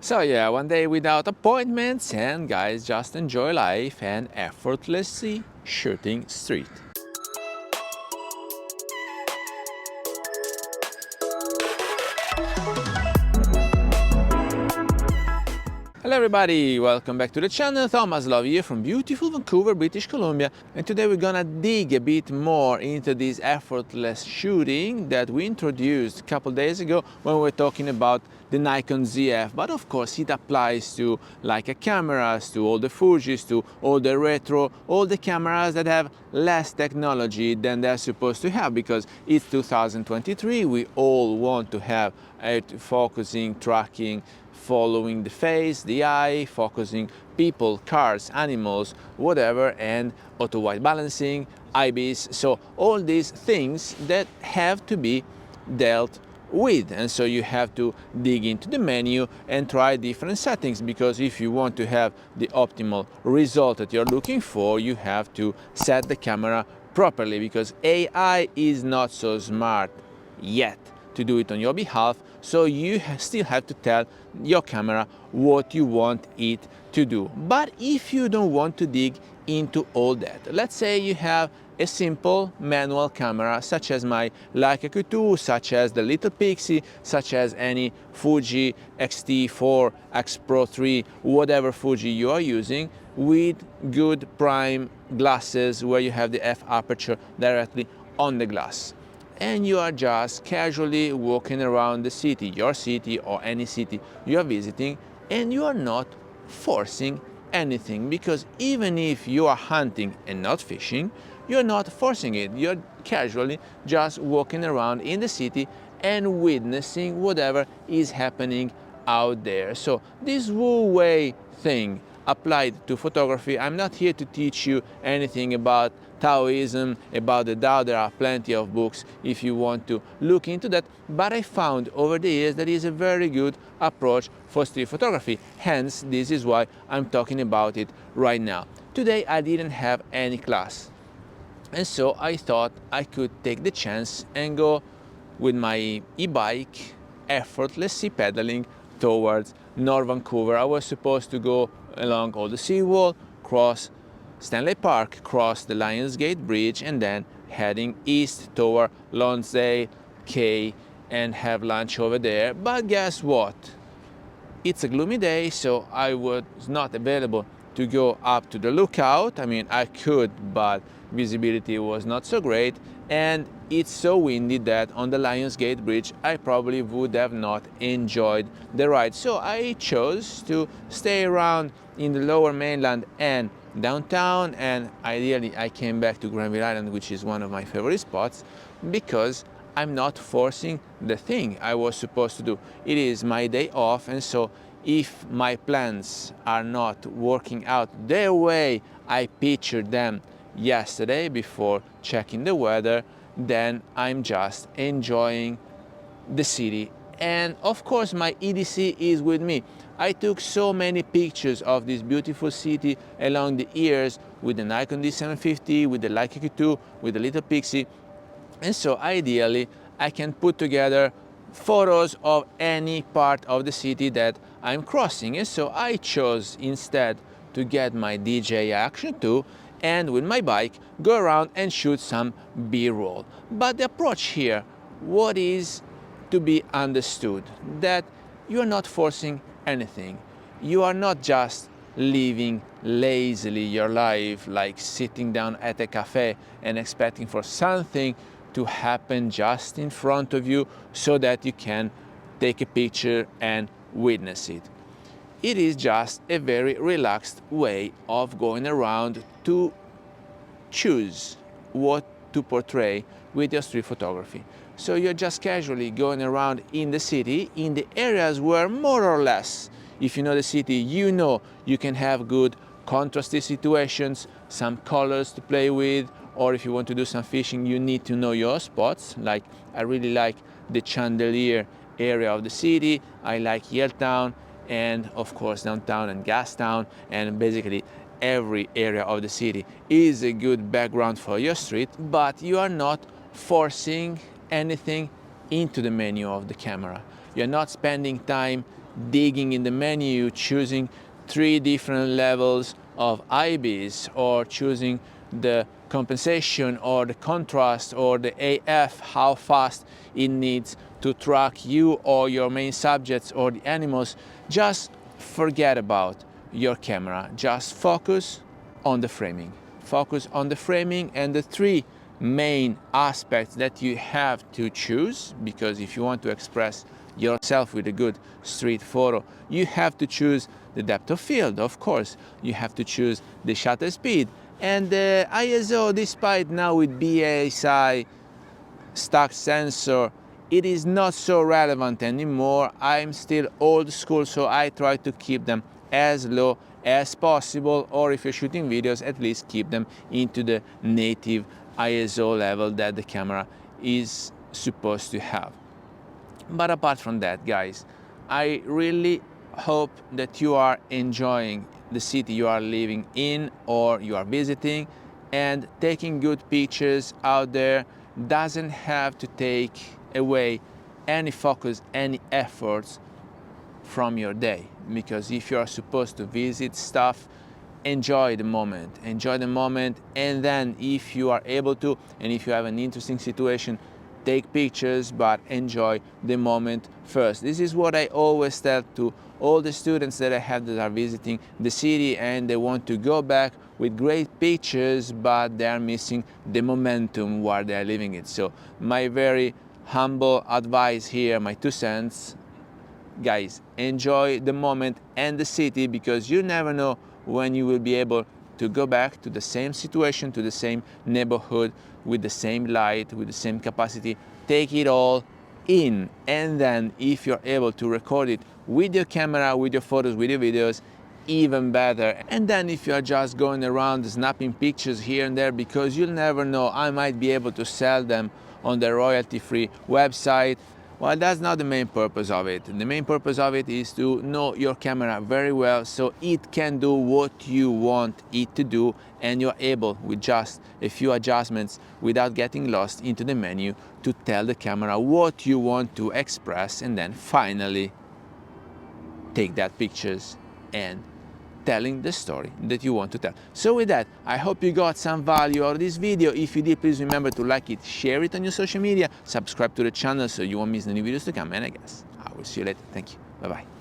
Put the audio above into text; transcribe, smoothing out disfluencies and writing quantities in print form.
So yeah, one day without appointments and guys just enjoy life and effortlessly shooting street. Hello everybody, welcome back to the channel. Thomas Love here from beautiful Vancouver, British Columbia, and today we're gonna dig a bit more into this effortless shooting that we introduced a couple days ago when we were talking about the Nikon ZF, but of course it applies to Leica cameras, to all the Fujis, to all the retro, all the cameras that have less technology than they're supposed to have, because it's 2023, we all want to have focusing, tracking, following the face, the eye, focusing people, cars, animals, whatever, and auto white balancing, IBIS, so all these things that have to be dealt with. And so you have to dig into the menu and try different settings, because if you want to have the optimal result that you're looking for, you have to set the camera properly, because AI is not so smart yet to do it on your behalf, so you still have to tell your camera what you want it to do. But if you don't want to dig into all that, let's say you have a simple manual camera such as my Leica Q2, such as the little Pixie, such as any Fuji X-T4, X Pro 3, whatever Fuji you are using, with good prime glasses where you have the f aperture directly on the glass, and you are just casually walking around the city, your city or any city you are visiting, and you are not forcing anything, because even if you are hunting and not fishing, you're not forcing it. You're casually just walking around in the city and witnessing whatever is happening out there. So this Wu-Wei thing applied to photography. I'm not here to teach you anything about Taoism, about the Tao. There are plenty of books if you want to look into that, but I found over the years that is a very good approach for street photography. Hence, this is why I'm talking about it right now. Today I didn't have any class, and so I thought I could take the chance and go with my e-bike effortlessly pedaling towards North Vancouver. I was supposed to go along all the seawall, cross Stanley Park, cross the Lionsgate Bridge, and then heading east toward Lonsdale Quay and have lunch over there. But guess what? It's a gloomy day, so I was not available to go up to the lookout. I mean, I could, but visibility was not so great, and it's so windy that on the Lionsgate Bridge I probably would have not enjoyed the ride. So I chose to stay around in the lower mainland and downtown, and ideally I came back to Granville Island, which is one of my favorite spots, because I'm not forcing the thing I was supposed to do. It is my day off, and so if my plans are not working out the way I pictured them yesterday before checking the weather, then I'm just enjoying the city. And of course my EDC is with me. I took so many pictures of this beautiful city along the years with the Nikon D750, with the Leica Q2, with the little Pixie, and so ideally I can put together photos of any part of the city that I'm crossing. And so I chose instead to get my DJI Action 2 and with my bike go around and shoot some B-roll. But the approach here, what is to be understood, that you are not forcing anything. You are not just living lazily your life, like sitting down at a cafe and expecting for something to happen just in front of you so that you can take a picture and witness it. It is just a very relaxed way of going around to choose what to portray with your street photography. So you're just casually going around in the city, in the areas where more or less, if you know the city, you know you can have good contrasty situations, some colors to play with, or if you want to do some fishing, you need to know your spots. Like, I really like the Chandelier area of the city, I like Yaletown, and of course downtown and Gastown, and basically every area of the city is a good background for your street, but you are not forcing anything into the menu of the camera. You're not spending time digging in the menu, choosing 3 different levels of IBs, or choosing the compensation or the contrast or the AF, how fast it needs to track you or your main subjects or the animals. Just forget about your camera. Just focus on the framing. Focus on the framing and the 3 main aspects that you have to choose, because if you want to express yourself with a good street photo, you have to choose the depth of field, of course. You have to choose the shutter speed. And the ISO, despite now with BSI stock sensor, it is not so relevant anymore. I'm still old school, so I try to keep them as low as possible, or if you're shooting videos, at least keep them into the native ISO level that the camera is supposed to have. But apart from that, guys, I really hope that you are enjoying the city you are living in or you are visiting, and taking good pictures out there doesn't have to take away any focus, any efforts from your day. Because if you are supposed to visit stuff, enjoy the moment, and then if you are able to, and if you have an interesting situation, take pictures, but enjoy the moment first. This is what I always tell to all the students that I have that are visiting the city and they want to go back with great pictures, but they are missing the momentum while they are living it. So my very humble advice here, my 2 cents, guys, enjoy the moment and the city, because you never know when you will be able to go back to the same situation, to the same neighborhood, with the same light, with the same capacity. Take it all in, and then if you're able to record it with your camera, with your photos, with your videos, even better. And then if you're just going around snapping pictures here and there, because you'll never know, I might be able to sell them on the royalty-free website. Well, that's not the main purpose of it. The main purpose of it is to know your camera very well, so it can do what you want it to do, and you're able, with just a few adjustments, without getting lost into the menu, to tell the camera what you want to express, and then finally take that pictures and telling the story that you want to tell. So with that, I hope you got some value out of this video. If you did, please remember to like it, share it on your social media, subscribe to the channel so you won't miss any videos to come, and I guess I will see you later. Thank you. Bye-bye.